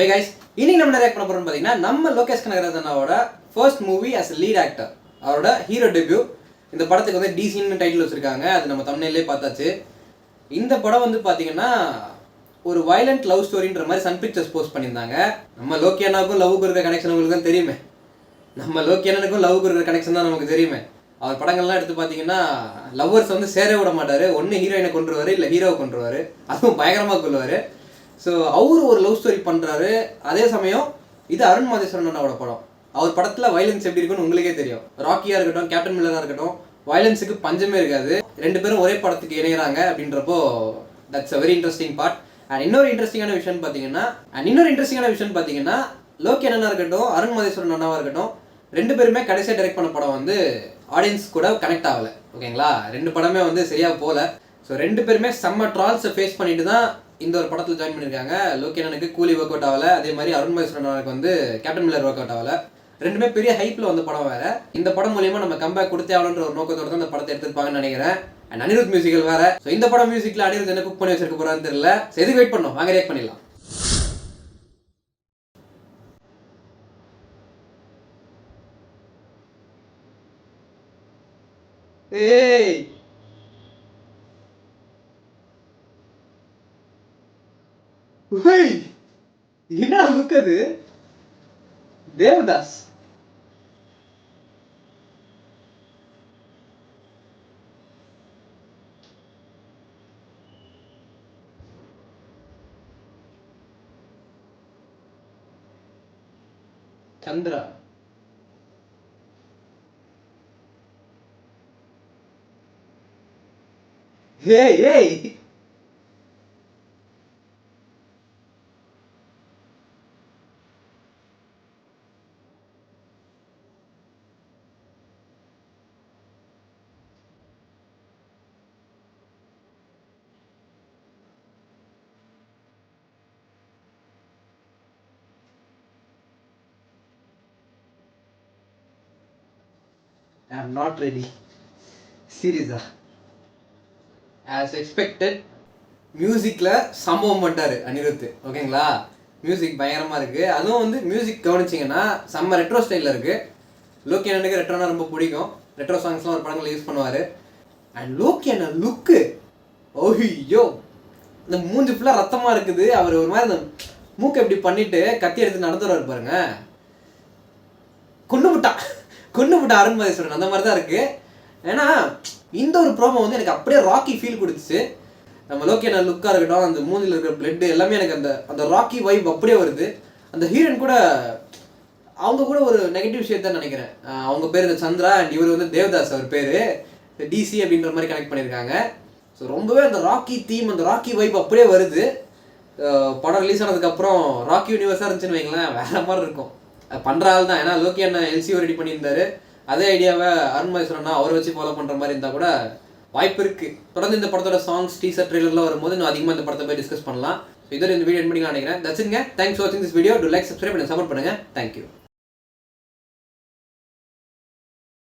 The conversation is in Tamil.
Hey guys, இன்னைக்கு நம்ம ரியாக்ட் பண்ண போறோம் பாத்தீங்கன்னா நம்ம லோகேஷ் கனகராஜனோட first movie as a lead actor. அவரோட ஹீரோ டெபியூ. இந்த படத்துக்கு வந்து டிசின்னு டைட்டில் வச்சிருக்காங்க. அது நம்ம தம்ப்நெயிலே பார்த்தாச்சு. இந்த படம் வந்து பாத்தீங்கன்னா ஒரு வயலண்ட் லவ் ஸ்டோரின்ற மாதிரி சன் பிக்சர்ஸ் போஸ்ட் பண்ணியிருந்தாங்க. நம்ம லோகி அண்ணாவுக்கும் லவ்வுக்கு இருக்க கனெக்ஷன் உங்களுக்கு தான் தெரியுமே. நம்ம லோகி அண்ணனுக்கும் லவ்வுக்கு இருக்க கனெக்ஷன் தான் நமக்கு தெரியுமே. அவர் படங்கள்லாம் எடுத்து பார்த்தீங்கன்னா லவ்வர்ஸ் வந்து சேர விட மாட்டார். ஒன்று ஹீரோயினை கொண்டுருவார், இல்லை ஹீரோவை கொண்டுருவார். அதுவும் பயங்கரமாக கொள்ளுவார். ஸோ அவர் ஒரு லவ் ஸ்டோரி பண்ணுறாரு. அதே சமயம் இது அருண் மாதேஸ்வரன் அண்ணாவோட படம். அவர் படத்தில் வயலன்ஸ் எப்படி இருக்குன்னு உங்களுக்கே தெரியும். ராக்கியாக இருக்கட்டும், கேப்டன் மில்லராக இருக்கட்டும், வயலன்ஸுக்கு பஞ்சமே இருக்காது. ரெண்டு பேரும் ஒரே படத்துக்கு இணைகிறாங்க அப்படின்றப்போ that's a very interesting part. And இன்னொரு இன்ட்ரெஸ்டிங்கான விஷயம் பார்த்தீங்கன்னா லோகி அண்ணனா இருக்கட்டும், அருண் மாதேஸ்வரன் அண்ணாவாக இருக்கட்டும், ரெண்டு பேருமே கடைசியாக டைரக்ட் பண்ண படம் வந்து ஆடியன்ஸ் கூட கனெக்ட் ஆகலை. ஓகேங்களா, ரெண்டு படமே வந்து சரியாக போகல. ஸோ ரெண்டு பேருமே செம்ம ட்ரால்ஸை ஃபேஸ் பண்ணிட்டு தான் இந்த ஒரு படத்தில் ஜாயின் பண்ணியிருக்காங்க. லோகி அண்ணனுக்கு கூலி ஒர்க் அவுட் ஆகலை, அதே மாதிரி அருண் மாதேஸ்வரனுக்கு வந்து கேப்டன் மில்லர் ஒர்க் அவுட் ஆகலை. ரெண்டுமே பெரிய ஹைப்பில் வந்த படம் வேறு. இந்த படம் மூலியமாக நம்ம கம்பேக் கொடுத்தே ஆகணுன்ற ஒரு நோக்கத்தோடு தான் இந்த படத்தை எடுத்துருப்பாங்கன்னு நினைக்கிறேன். அண்ட் அனிருத் மியூசிக்கல் வேறு. ஸோ இந்த படம் மியூசிக்கில் அனிருத் என்ன குக் பண்ணி வச்சிருக்க போகிறான்னு தெரியல. ஸோ எதுக்கு வெயிட் பண்ணோம், வாங்க ரியாக்ட் பண்ணிடலாம். ஏய் என்ன லுக் அது? தேவதாஸ் சந்திரா ஏய் I am not ready. Serious-ஆ? As expected, மியூசிக்கில் சம்பவம் பண்ணிட்டார் அனிருத். ஓகேங்களா, மியூசிக் பயங்கரமாக இருக்குது. அதுவும் வந்து மியூசிக் கவனிச்சிங்கன்னா செம்ம ரெட்ரோ ஸ்டைலில் இருக்குது. லோகி அண்ணனுக்கு ரெட்ரோனா ரொம்ப பிடிக்கும். ரெட்ரோ சாங்ஸ்லாம் ஒரு படங்களில் யூஸ் பண்ணுவார். அண்ட் லோகி அண்ணன் லுக்கு, ஓஹியோ, இந்த மூஞ்சி ஃபுல்லாக ரத்தமாக இருக்குது. அவர் ஒரு மாதிரி அந்த மூக்கை இப்படி பண்ணிவிட்டு கத்தி எடுத்து நடத்துவார் பாருங்க. கொண்டு விட்டா அருண் மாதேஸ்வரன் அந்த மாதிரி தான் இருக்குது. ஏன்னா இந்த ஒரு ப்ரோமோ வந்து எனக்கு அப்படியே ராக்கி ஃபீல் கொடுத்துச்சு. நம்ம லோகி அண்ணா லுக்காக இருக்கட்டும், அந்த மூஞ்சில் இருக்கிற பிளட்டு எல்லாமே எனக்கு அந்த ராக்கி வைப் அப்படியே வருது. அந்த ஹீரோயின் கூட அவங்க கூட ஒரு நெகட்டிவ் விஷயம் தான் நினைக்கிறேன். அவங்க பேர் இந்த சந்திரா அண்ட் இவர் வந்து தேவதாஸ், அவர் பேர் டிசி அப்படின்ற மாதிரி கனெக்ட் பண்ணியிருக்காங்க. ஸோ ரொம்பவே அந்த ராக்கி தீம், அந்த ராக்கி வைப் அப்படியே வருது. படம் ரிலீஸ் ஆனதுக்கப்புறம் ராக்கி யூனிவர்ஸாக இருந்துச்சுன்னு வைங்களேன், வேறு மாதிரி இருக்கும். அது பண்ணுற ஆள் தான். ஏன்னா லோகி அண்ணா எல்சிஓ ரெடி பண்ணியிருந்தாரு. அதே ஐடியாவை அருண் மாதேஸ்வரன் அவரை வச்சு ஃபாலோ பண்ணுற மாதிரி இருந்தால் கூட வாய்ப்பு இருக்குது. தொடர்ந்து இந்த படத்தோட சாங்ஸ், டீசர், ட்ரெய்லர்லாம் வரும்போது இன்னும் அதிகமாக இந்த படத்தை போய் டிஸ்கஸ் பண்ணலாம். ஸோ இதோட இந்த வீடியோ எண்ட் பண்ணி நினைக்கிறேன். தட்ஸ் இட்ங்க. தேங்க்ஸ் ஃபார் வாட்சிங் this video. To like, subscribe பண்ணி சப்போர்ட் பண்ணுங்கள். தேங்க்யூ.